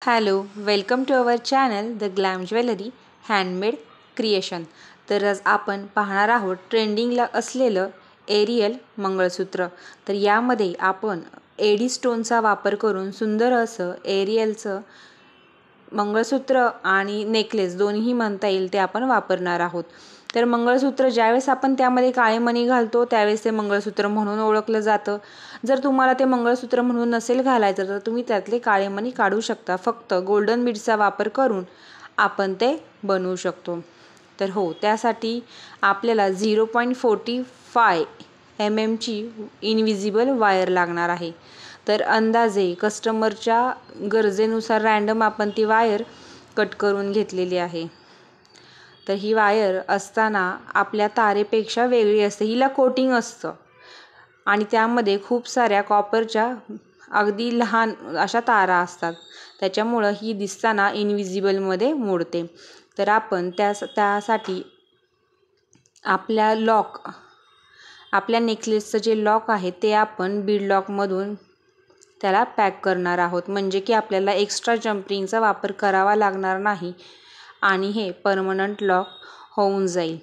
Hello, welcome to our channel the glam jewellery handmade creation. तर आज आपण पाहणार आहोत ट्रेंडिंगला असलेलं एरियल मंगळसूत्र. तर यामध्ये आपण एडी स्टोनचा वापर करून सुंदर असं एरियलचं मंगळसूत्र आणि नेकलेस दोन्ही म्हणता येईल ते आपण वापरणार आहोत. तर मंगळसूत्र ज्यावेळेस आपण त्यामध्ये काळे मणी घालतो त्यावेळेस ते मंगळसूत्र म्हणून ओळखलं जातं. जर तुम्हाला ते मंगळसूत्र म्हणून नसेल घालायचं तर तुम्ही त्यातले काळे मणी काढू शकता. फक्त गोल्डन बीड्सचा वापर करून आपण ते बनवू शकतो. तर त्यासाठी आपल्याला 0.45 mm ची इनविजिबल वायर लागणार आहे. तर अंदाजे कस्टमरच्या गरजेनुसार रँडम आपण ती वायर कट करून घेतलेली आहे. तर ही वायर असताना आपल्या तारेपेक्षा वेगळी असते. हिला कोटिंग असतं आणि त्यामध्ये खूप साऱ्या कॉपरच्या अगदी लहान अशा तारा असतात. त्याच्यामुळं ही दिसताना इनविजिबलमध्ये मोडते. तर आपण त्यासाठी आपल्या नेकलेसचं जे लॉक आहे ते आपण बीड लॉकमधून त्याला पॅक करणार आहोत. म्हणजे की आपल्याला एक्स्ट्रा जम्परिंगचा वापर करावा लागणार नाही आणि हे परमनंट लॉक होऊन जाईल.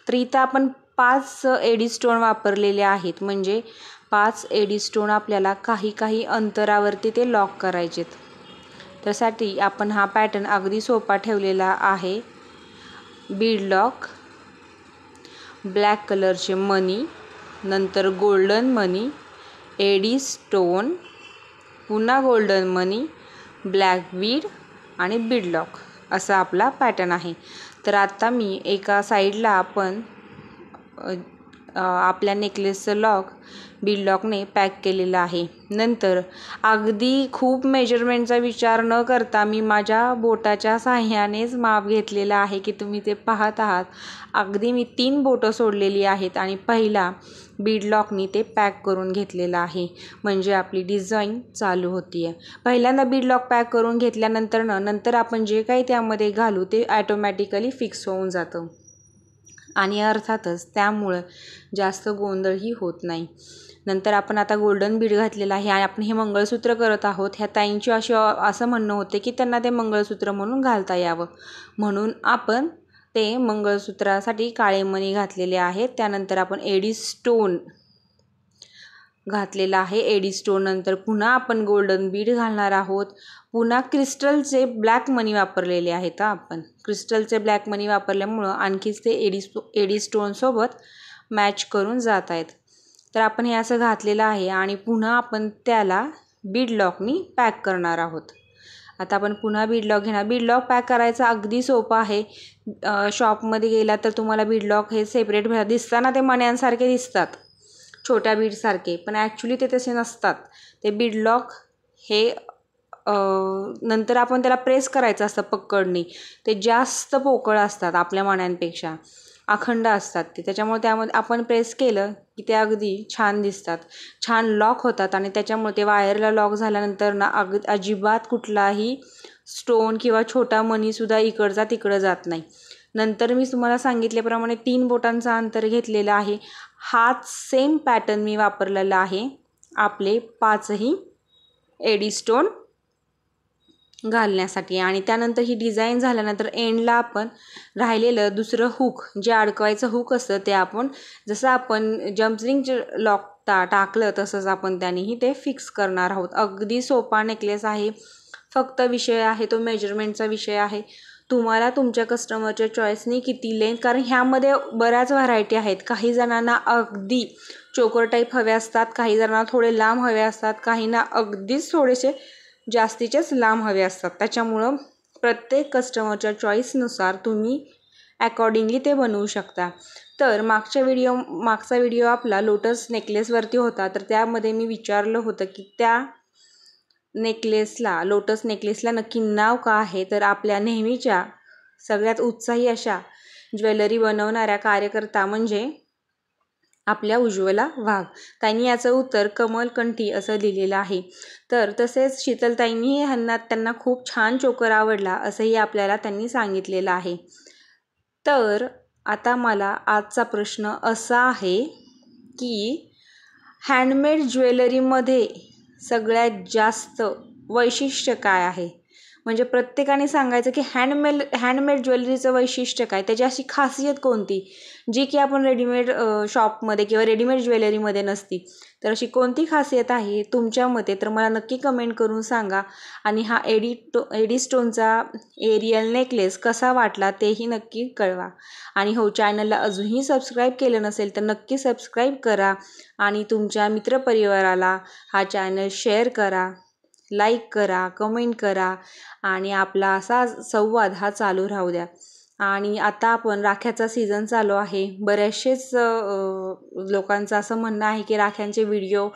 तर इथं आपण 5 एडी स्टोन वापरलेले आहेत. म्हणजे 5 एडी स्टोन आपल्याला काही अंतरावरती ते लॉक करायचेत. त्यासाठी आपण हा पॅटर्न अगदी सोपा ठेवलेला आहे. बीड लॉक, ब्लॅक कलरचे मनी, नंतर गोल्डन मनी, एडी स्टोन, पुन्हा गोल्डन मनी, ब्लॅक बीड आणि बीड लॉक असा आपला पॅटर्न आहे. तर आता मी एका साईडला आपण आपल्या नेकलेसचं लॉक बीड लॉकने पॅक केलेलं आहे. नंतर अगदी खूप मेजरमेंटचा विचार न करता मी माझ्या बोटाच्या साहाय्यानेच माप घेतलेलं आहे की तुम्ही ते पाहत आहात. अगदी मी 3 बोटं सोडलेली आहेत आणि पहिला बीड लॉकनी ते पॅक करून घेतलेलं आहे. म्हणजे आपली डिझाईन चालू होती आहे. पहिल्यांदा बीड लॉक पॅक करून घेतल्यानंतर आपण जे काही त्यामध्ये घालू ते ॲटोमॅटिकली फिक्स होऊन जातं आणि अर्थातच त्यामुळं जास्त गोंधळही होत नाही. नंतर आपण आता गोल्डन बीड घातलेलं आहे आणि आपण हे मंगळसूत्र करत आहोत. ह्या ताईंची असं म्हणणं होते की त्यांना ते मंगळसूत्र म्हणून घालता यावं, म्हणून आपण ते मंगळसूत्रासाठी काळे मणी घातलेले आहेत. त्यानंतर आपण एडी स्टोन घातलेला आहे. एडी स्टोन नंतर पुन्हा आपण गोल्डन बीड घालणार आहोत. पुन्हा क्रिस्टलचे ब्लॅक मनी वापरलेले आहेत. आपण क्रिस्टलचे ब्लॅक मनी वापरल्यामुळं आणखीच ते एडी स्टोनसोबत मॅच करून जात आहेत. तर आपण हे असं घातलेलं आहे आणि पुन्हा आपण त्याला बीड लॉकनी पॅक करणार आहोत. आता आपण पुन्हा बीड लॉक घेणार. बीड लॉक पॅक करायचा अगदी सोपं आहे. शॉपमध्ये गेला तर तुम्हाला बीड लॉक हे सेपरेट दिसताना ते मण्यांसारखे दिसतात, छोट्या बीडसारखे, पण ॲक्च्युली ते तसे नसतात. ते बीड लॉक हे नंतर आपण त्याला प्रेस करायचं असतं पकडणी. ते जास्त पोकळ असतात आपल्या मण्यांपेक्षा, अखंड असतात ते. त्याच्यामुळे त्यामध्ये आपण प्रेस केलं की ते अगदी छान दिसतात, छान लॉक होतात आणि त्याच्यामुळे ते वायरला लॉक झाल्यानंतर ना अजिबात कुठलाही स्टोन किंवा छोटा मनीसुद्धा इकडचा तिकडं जात नाही. नंतर मी तुम्हाला सांगितल्याप्रमाणे 3 बोटांचं अंतर घेतलेलं आहे. हाच सेम पॅटर्न मी वापरलेला आहे आपले 5ही एडी स्टोन घालण्यासाठी. आणि त्यानंतर ही डिझाईन झाल्यानंतर एंडला आपण राहिलेलं दुसरं हुक, जे अडकवायचं हुक असतं ते आपण जसं आपण जम्परिंग लॉक टाकलं तसंच आपण त्यानेही ते फिक्स करणार आहोत. अगदी सोपा नेकलेस आहे. फक्त विषय आहे तो मेजरमेंटचा विषय आहे. तुम्हाला तुमच्या कस्टमरच्या चॉईसनी किती लेंथ, कारण ह्यामध्ये बऱ्याच व्हरायटी आहेत. काही जणांना अगदी चोकर टाईप हवे असतात, काही जणांना थोडे लांब हवे असतात, काहींना अगदीच थोडेसे जास्तीचेच लांब हवे असतात. त्याच्यामुळं प्रत्येक कस्टमरच्या चॉईसनुसार तुम्ही अकॉर्डिंगली ते बनवू शकता. तर मागचा व्हिडिओ आपला लोटस नेकलेसवरती होता. तर त्यामध्ये मी विचारलं होतं की त्या लोटस नेकलेसला नक्की नाव का आहे. तर आपल्या नेहमीच्या सगळ्यात उत्साही अशा ज्वेलरी बनवणाऱ्या कार्यकर्ता म्हणजे आपल्या उज्ज्वला वाघ. त्यांनी याचं उत्तर कमलकंठी असं लिहिलेलं आहे. तर तसेच शीतलताईंनी त्यांना खूप छान चोकर आवडला असंही आपल्याला त्यांनी सांगितलेलं आहे. तर आता मला आजचा प्रश्न असा आहे की हँडमेड ज्वेलरीमध्ये सगळ्यात जास्त वैशिष्ट्य काय आहे. म्हणजे प्रत्येकाने सांगायचं की हँडमेड ज्वेलरीचं वैशिष्ट्य काय, त्याची अशी खासियत कोणती जी की आपण रेडीमेड शॉपमध्ये किंवा रेडीमेड ज्वेलरीमध्ये नसती. तर अशी कोणती खासियत आहे तुमच्या मते, तर मला नक्की कमेंट करून सांगा. आणि हा एडी स्टोनचा एरियल नेकलेस कसा वाटला तेही नक्की कळवा. आणि हो, चॅनलला अजूनही सबस्क्राईब केलं नसेल तर नक्की सबस्क्राईब करा आणि तुमच्या मित्रपरिवाराला हा चॅनल शेअर करा, लाईक करा, कमेंट करा आणि आपला असा संवाद हा चालू राहू द्या. आणि आता आपण राख्याचा सीझन चालू आहे. बरेचसेच लोकांचं असं म्हणणं आहे की राख्यांचे व्हिडिओ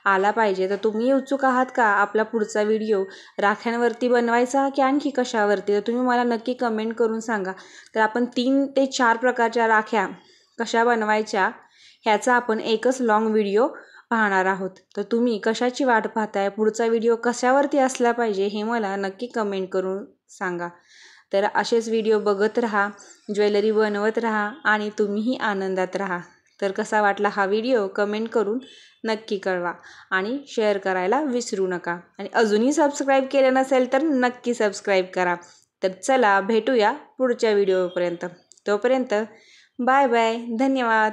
आला पाहिजे. तर तुम्ही उत्सुक आहात का आपला पुढचा व्हिडिओ राख्यांवरती बनवायचा की आणखी कशावरती, तर तुम्ही मला नक्की कमेंट करून सांगा. तर आपण 3 ते 4 प्रकारच्या राख्या कशा बनवायच्या ह्याचा आपण एकच लॉंग व्हिडिओ पाहणार आहोत. तर तुम्ही कशाची वाट पाहताय, पुढचा व्हिडिओ कशावरती असला पाहिजे हे मला नक्की कमेंट करून सांगा. तर असेच व्हिडिओ बघत राहा, ज्वेलरी बनवत राहा आणि तुम्हीही आनंदात राहा. तर कसा वाटला हा व्हिडिओ कमेंट करून नक्की कळवा आणि शेअर करायला विसरू नका. आणि अजूनही सबस्क्राईब केलं नसेल तर नक्की सबस्क्राईब करा. तर चला भेटूया पुढच्या व्हिडिओपर्यंत. तोपर्यंत बाय बाय, धन्यवाद.